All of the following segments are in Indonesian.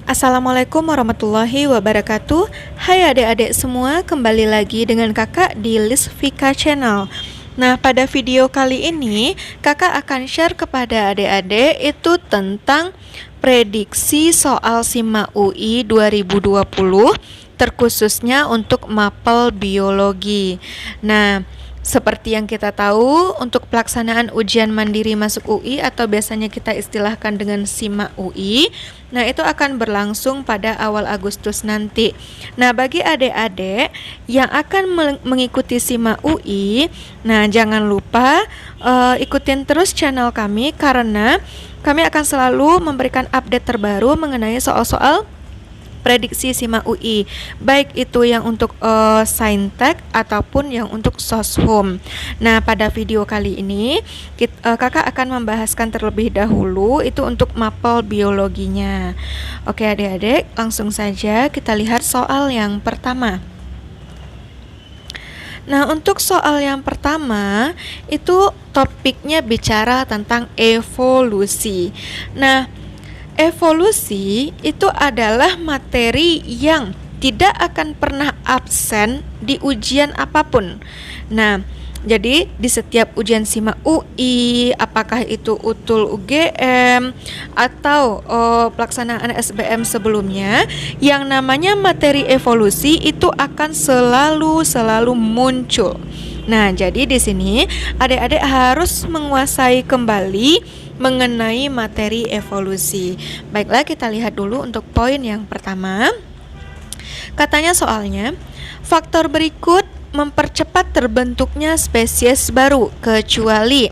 Assalamualaikum warahmatullahi wabarakatuh. Hai adik-adik semua, kembali lagi dengan kakak di Lisvika Channel. Nah, pada video kali ini kakak akan share kepada adik-adik itu tentang prediksi soal SIMA UI 2020 terkhususnya untuk mapel biologi. Nah, seperti yang kita tahu, untuk pelaksanaan ujian mandiri masuk UI atau biasanya kita istilahkan dengan SIMA UI, nah itu akan berlangsung pada awal Agustus nanti. Nah, bagi adik-adik yang akan mengikuti SIMA UI, nah jangan lupa ikutin terus channel kami karena kami akan selalu memberikan update terbaru mengenai soal-soal prediksi SIMA UI, baik itu yang untuk Saintek ataupun yang untuk Soshum. Nah, pada video kali ini kakak akan membahaskan terlebih dahulu itu untuk mapel biologinya. Oke adik-adik, langsung saja kita lihat soal yang pertama. Nah, untuk soal yang pertama itu topiknya bicara tentang evolusi. Nah, evolusi itu adalah materi yang tidak akan pernah absen di ujian apapun. Nah, jadi di setiap ujian SIMA UI, apakah itu UTUL UGM atau pelaksanaan SBM sebelumnya, yang namanya materi evolusi itu akan selalu muncul. Nah, jadi di sini adik-adik harus menguasai kembali mengenai materi evolusi. Baiklah, kita lihat dulu untuk poin yang pertama. Katanya soalnya, faktor berikut mempercepat terbentuknya spesies baru kecuali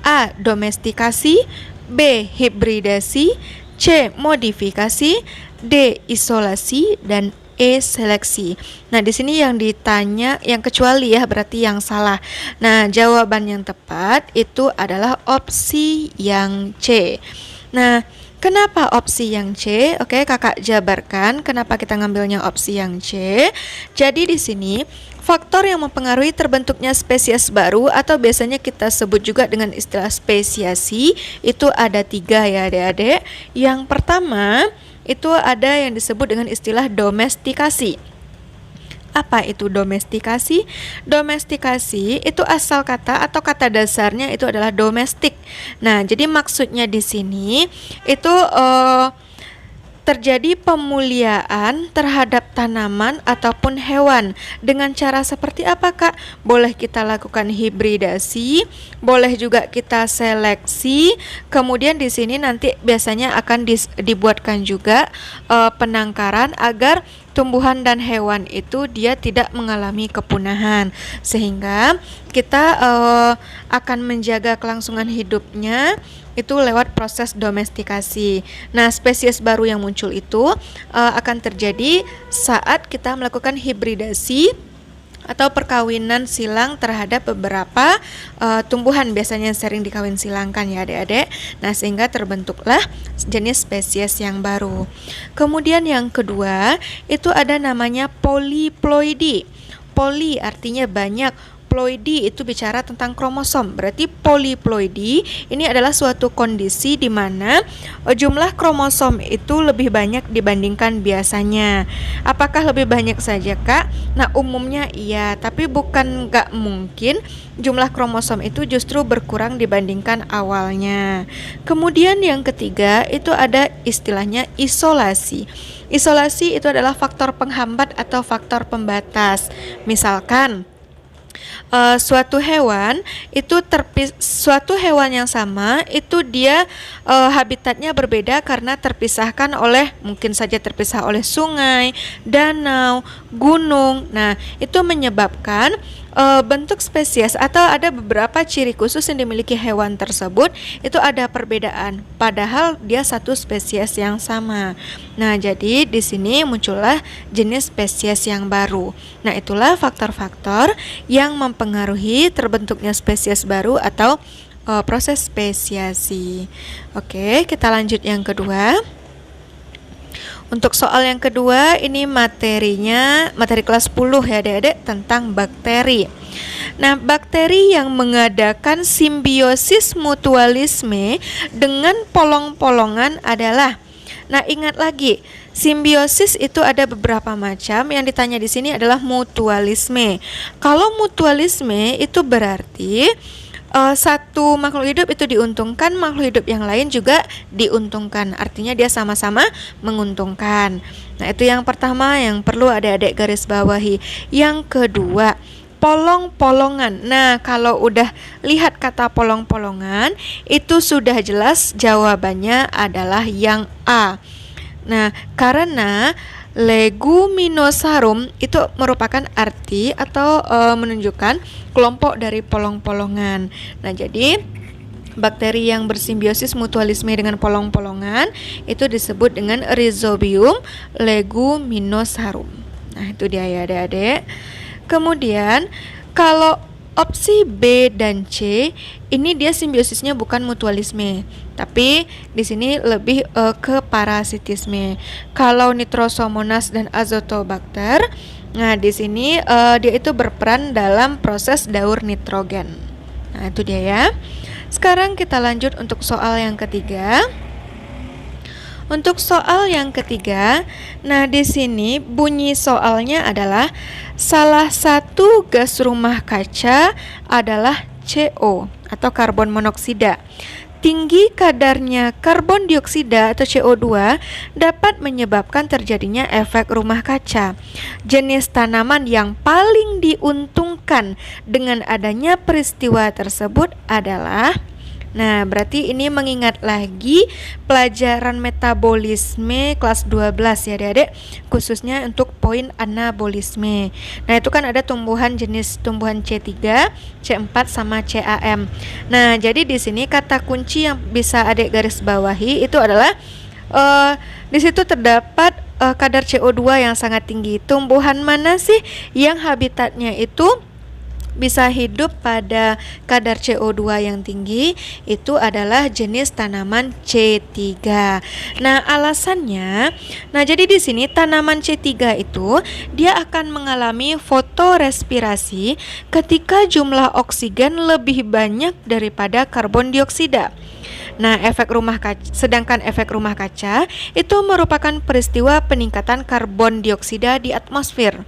A. Domestikasi, B. Hibridasi, C. Modifikasi, D. Isolasi, dan E. Seleksi. Nah, di sini yang ditanya yang kecuali ya, berarti yang salah. Nah, jawaban yang tepat itu adalah opsi yang C. Nah, kenapa opsi yang C? Oke, kakak jabarkan kenapa kita ngambilnya opsi yang C. Jadi di sini faktor yang mempengaruhi terbentuknya spesies baru atau biasanya kita sebut juga dengan istilah spesiasi itu ada 3 ya adik-adik. Yang pertama itu ada yang disebut dengan istilah domestikasi. Apa itu domestikasi? Domestikasi itu asal kata atau kata dasarnya itu adalah domestik. Nah, jadi maksudnya di sini itu terjadi pemuliaan terhadap tanaman ataupun hewan. Dengan cara seperti apa, Kak? Boleh kita lakukan hibridasi, boleh juga kita seleksi. Kemudian di sini nanti biasanya akan dibuatkan juga penangkaran agar tumbuhan dan hewan itu dia tidak mengalami kepunahan, sehingga kita akan menjaga kelangsungan hidupnya itu lewat proses domestikasi. Nah, spesies baru yang muncul itu akan terjadi saat kita melakukan hibridasi atau perkawinan silang terhadap beberapa tumbuhan, biasanya sering dikawin silangkan ya adik-adik. Nah, sehingga terbentuklah jenis spesies yang baru. Kemudian yang kedua itu ada namanya poliploidi. Poli artinya banyak, ploidi itu bicara tentang kromosom. Berarti poliploidi ini adalah suatu kondisi di mana jumlah kromosom itu lebih banyak dibandingkan biasanya. Apakah lebih banyak saja, Kak? Nah, umumnya iya, tapi bukan nggak mungkin jumlah kromosom itu justru berkurang dibandingkan awalnya. Kemudian yang ketiga itu ada istilahnya isolasi. Isolasi itu adalah faktor penghambat atau faktor pembatas. Misalkan suatu hewan yang sama itu dia habitatnya berbeda karena terpisahkan oleh, mungkin saja terpisah oleh sungai, danau, gunung. Nah, itu menyebabkan bentuk spesies atau ada beberapa ciri khusus yang dimiliki hewan tersebut itu ada perbedaan, padahal dia satu spesies yang sama. Nah, jadi di sini muncullah jenis spesies yang baru. Nah, itulah faktor-faktor yang mempengaruhi terbentuknya spesies baru atau proses spesiasi. Oke, kita lanjut yang kedua. Untuk soal yang kedua, ini materinya materi kelas 10 ya adik-adik, tentang bakteri. Nah, bakteri yang mengadakan simbiosis mutualisme dengan polong-polongan adalah. Nah, ingat lagi, simbiosis itu ada beberapa macam. Yang ditanya di sini adalah mutualisme. Kalau mutualisme itu berarti satu makhluk hidup itu diuntungkan, makhluk hidup yang lain juga diuntungkan. Artinya dia sama-sama menguntungkan. Nah, itu yang pertama yang perlu adik-adik garis bawahi. Yang kedua, polong-polongan. Nah, kalau udah lihat kata polong-polongan, itu sudah jelas jawabannya adalah yang A. Nah, karena leguminosarum itu merupakan arti atau menunjukkan kelompok dari polong-polongan. Nah, jadi bakteri yang bersimbiosis mutualisme dengan polong-polongan itu disebut dengan Rhizobium leguminosarum. Nah, itu dia ya adik-adik. Kemudian kalau opsi B dan C ini dia simbiosisnya bukan mutualisme, tapi di sini lebih ke parasitisme. Kalau Nitrosomonas dan Azotobacter, nah di sini dia itu berperan dalam proses daur nitrogen. Nah, itu dia ya. Sekarang kita lanjut untuk soal yang ketiga. Untuk soal yang ketiga, nah di sini bunyi soalnya adalah salah satu gas rumah kaca adalah CO atau karbon monoksida. Tinggi kadarnya karbon dioksida atau CO2 dapat menyebabkan terjadinya efek rumah kaca. Jenis tanaman yang paling diuntungkan dengan adanya peristiwa tersebut adalah, nah, berarti ini mengingat lagi pelajaran metabolisme kelas 12 ya adik-adik, khususnya untuk poin anabolisme. Nah, itu kan ada tumbuhan jenis tumbuhan C3, C4 sama CAM. Nah, jadi di sini kata kunci yang bisa adik garis bawahi itu adalah di situ terdapat kadar CO2 yang sangat tinggi. Tumbuhan mana sih yang habitatnya itu bisa hidup pada kadar CO2 yang tinggi? Itu adalah jenis tanaman C3. Nah, alasannya, nah jadi di sini tanaman C3 itu dia akan mengalami fotorespirasi ketika jumlah oksigen lebih banyak daripada karbon dioksida. Nah, sedangkan efek rumah kaca itu merupakan peristiwa peningkatan karbon dioksida di atmosfer.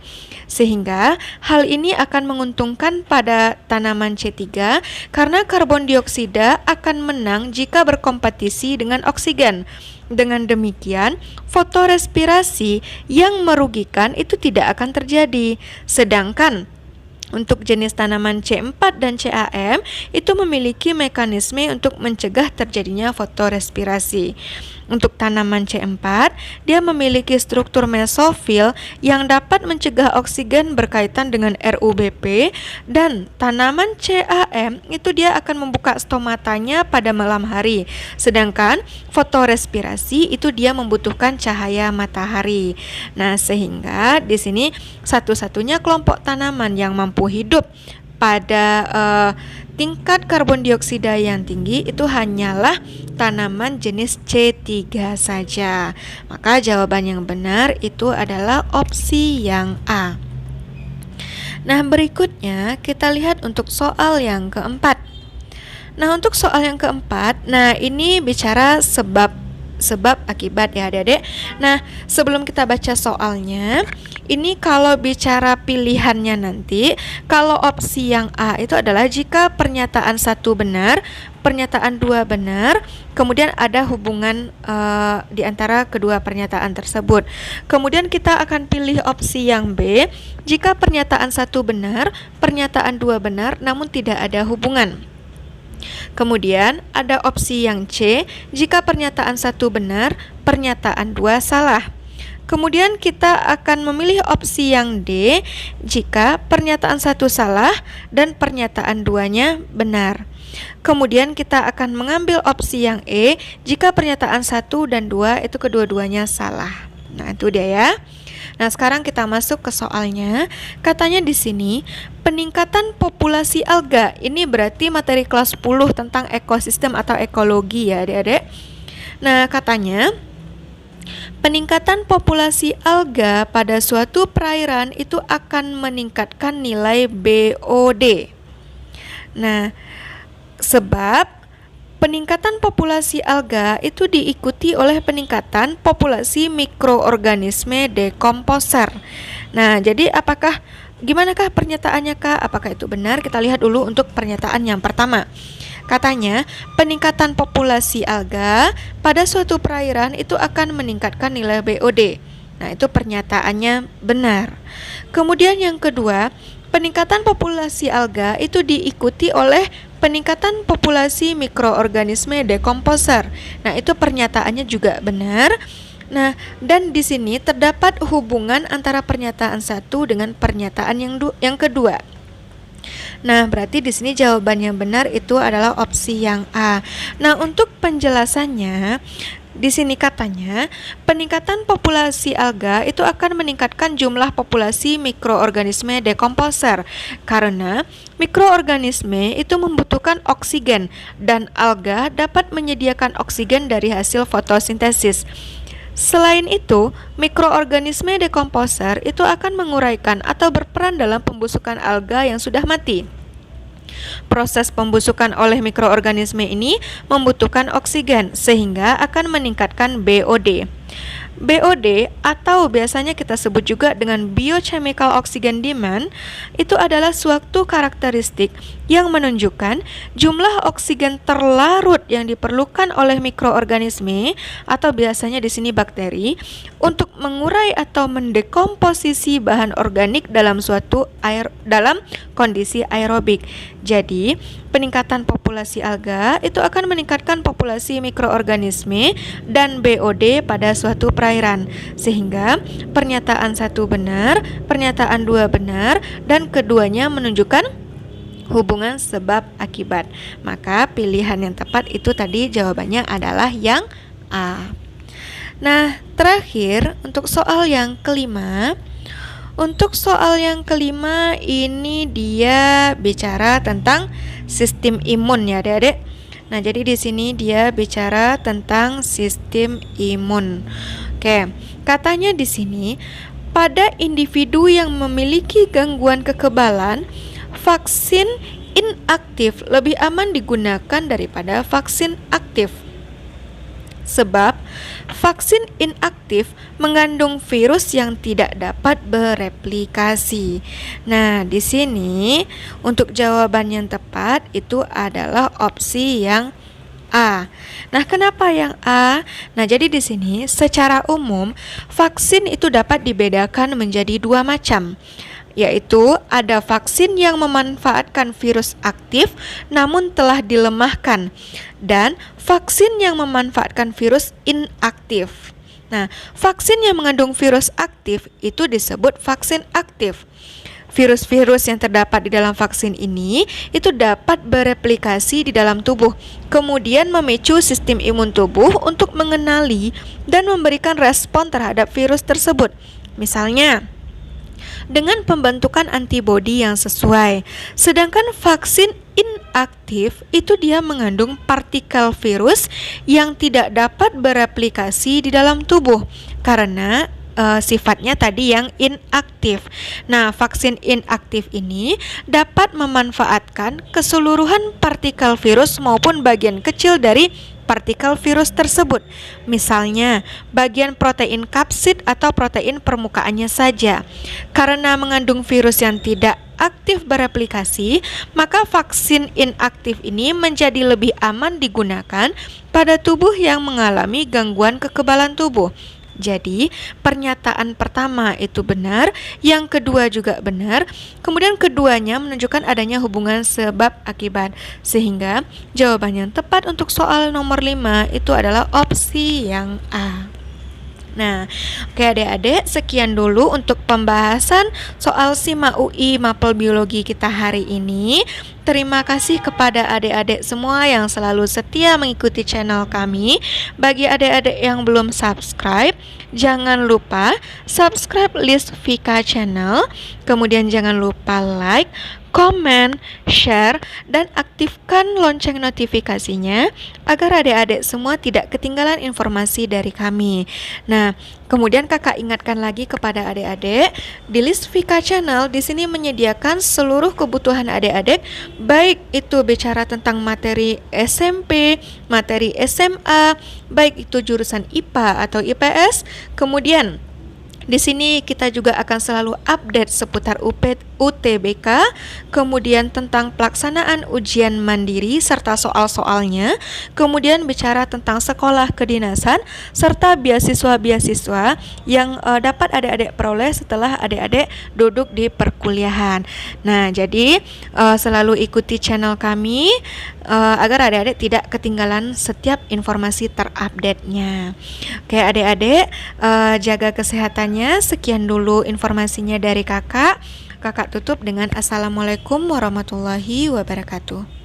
Sehingga hal ini akan menguntungkan pada tanaman C3 karena karbon dioksida akan menang jika berkompetisi dengan oksigen. Dengan demikian, fotorespirasi yang merugikan itu tidak akan terjadi. Sedangkan untuk jenis tanaman C4 dan CAM itu memiliki mekanisme untuk mencegah terjadinya fotorespirasi. Untuk tanaman C4, dia memiliki struktur mesofil yang dapat mencegah oksigen berkaitan dengan RUBP, dan tanaman CAM itu dia akan membuka stomatanya pada malam hari. Sedangkan fotorespirasi itu dia membutuhkan cahaya matahari. Nah, sehingga di sini satu-satunya kelompok tanaman yang mampu hidup pada tingkat karbon dioksida yang tinggi itu hanyalah tanaman jenis C3 saja. Maka jawaban yang benar itu adalah opsi yang A. Nah, berikutnya kita lihat untuk soal yang keempat. Nah, untuk soal yang keempat, nah ini bicara sebab akibat ya adik-adik. Nah, sebelum kita baca soalnya, ini kalau bicara pilihannya nanti, kalau opsi yang A itu adalah jika pernyataan 1 benar, pernyataan 2 benar, kemudian ada hubungan di antara kedua pernyataan tersebut. Kemudian kita akan pilih opsi yang B, jika pernyataan 1 benar, pernyataan 2 benar, namun tidak ada hubungan. Kemudian ada opsi yang C, jika pernyataan 1 benar, pernyataan 2 salah. Kemudian kita akan memilih opsi yang D, jika pernyataan 1 salah dan pernyataan 2-nya benar. Kemudian kita akan mengambil opsi yang E, jika pernyataan 1 dan 2 itu kedua-duanya salah. Nah, itu dia ya. Nah, sekarang kita masuk ke soalnya. Katanya di sini, peningkatan populasi alga. Ini berarti materi kelas 10 tentang ekosistem atau ekologi ya, adik-adik. Nah, katanya peningkatan populasi alga pada suatu perairan itu akan meningkatkan nilai BOD. Nah, sebab peningkatan populasi alga itu diikuti oleh peningkatan populasi mikroorganisme dekomposer. Nah, jadi gimanakah pernyataannya Kak? Apakah itu benar? Kita lihat dulu untuk pernyataan yang pertama. Katanya, peningkatan populasi alga pada suatu perairan itu akan meningkatkan nilai BOD. Nah, itu pernyataannya benar. Kemudian yang kedua, peningkatan populasi alga itu diikuti oleh peningkatan populasi mikroorganisme dekomposer. Nah, itu pernyataannya juga benar. Nah, dan di sini terdapat hubungan antara pernyataan satu dengan pernyataan yang kedua. Nah, berarti di sini jawaban yang benar itu adalah opsi yang A. Nah, untuk penjelasannya, di sini katanya peningkatan populasi alga itu akan meningkatkan jumlah populasi mikroorganisme dekomposer karena mikroorganisme itu membutuhkan oksigen dan alga dapat menyediakan oksigen dari hasil fotosintesis. Selain itu, mikroorganisme dekomposer itu akan menguraikan atau berperan dalam pembusukan alga yang sudah mati. Proses pembusukan oleh mikroorganisme ini membutuhkan oksigen sehingga akan meningkatkan BOD. BOD atau biasanya kita sebut juga dengan biochemical oxygen demand itu adalah suatu karakteristik yang menunjukkan jumlah oksigen terlarut yang diperlukan oleh mikroorganisme atau biasanya di sini bakteri untuk mengurai atau mendekomposisi bahan organik dalam dalam kondisi aerobik. Jadi, peningkatan populasi alga itu akan meningkatkan populasi mikroorganisme dan BOD pada suatu perairan. Sehingga pernyataan satu benar, pernyataan dua benar, dan keduanya menunjukkan hubungan sebab akibat. Maka pilihan yang tepat itu tadi jawabannya adalah yang A. Nah, terakhir untuk soal yang kelima. Untuk soal yang kelima ini dia bicara tentang sistem imun ya Adik-adik. Nah, jadi di sini dia bicara tentang sistem imun. Oke, katanya di sini pada individu yang memiliki gangguan kekebalan, vaksin inaktif lebih aman digunakan daripada vaksin aktif. Sebab vaksin inaktif mengandung virus yang tidak dapat bereplikasi. Nah, di sini untuk jawaban yang tepat itu adalah opsi yang A. Nah, kenapa yang A? Nah, jadi di sini secara umum vaksin itu dapat dibedakan menjadi dua macam, yaitu ada vaksin yang memanfaatkan virus aktif namun telah dilemahkan dan vaksin yang memanfaatkan virus inaktif. Nah, vaksin yang mengandung virus aktif itu disebut vaksin aktif. Virus-virus yang terdapat di dalam vaksin ini itu dapat bereplikasi di dalam tubuh, kemudian memicu sistem imun tubuh untuk mengenali dan memberikan respon terhadap virus tersebut. Misalnya, dengan pembentukan antibodi yang sesuai. Sedangkan vaksin inaktif itu dia mengandung partikel virus yang tidak dapat bereplikasi di dalam tubuh karena sifatnya tadi yang inaktif. Nah, vaksin inaktif ini dapat memanfaatkan keseluruhan partikel virus maupun bagian kecil dari partikel virus tersebut. Misalnya, bagian protein kapsid atau protein permukaannya saja. Karena mengandung virus yang tidak aktif bereplikasi, maka vaksin inaktif ini menjadi lebih aman digunakan pada tubuh yang mengalami gangguan kekebalan tubuh. Jadi, pernyataan pertama itu benar, yang kedua juga benar, kemudian keduanya menunjukkan adanya hubungan sebab akibat. Sehingga jawaban yang tepat untuk soal nomor 5 itu adalah opsi yang A. Nah, oke adik-adik, sekian dulu untuk pembahasan soal SIMA UI Mapel Biologi kita hari ini. Terima kasih kepada adik-adik semua yang selalu setia mengikuti channel kami. Bagi adik-adik yang belum subscribe, jangan lupa subscribe List Vika Channel. Kemudian jangan lupa like, komen, share, dan aktifkan lonceng notifikasinya agar adik-adik semua tidak ketinggalan informasi dari kami. Nah, kemudian kakak ingatkan lagi kepada adik-adik, di list Vika Channel di sini menyediakan seluruh kebutuhan adik-adik, baik itu bicara tentang materi SMP, materi SMA, baik itu jurusan IPA atau IPS, kemudian di sini kita juga akan selalu update seputar UTBK, kemudian tentang pelaksanaan ujian mandiri serta soal-soalnya, kemudian bicara tentang sekolah kedinasan serta beasiswa-beasiswa yang dapat adik-adik peroleh setelah adik-adik duduk di perkuliahan. Nah, jadi selalu ikuti channel kami agar adik-adik tidak ketinggalan setiap informasi terupdate-nya. Oke, adik-adik, jaga kesehatannya. Sekian dulu informasinya dari kakak. Kakak tutup dengan Assalamualaikum warahmatullahi wabarakatuh.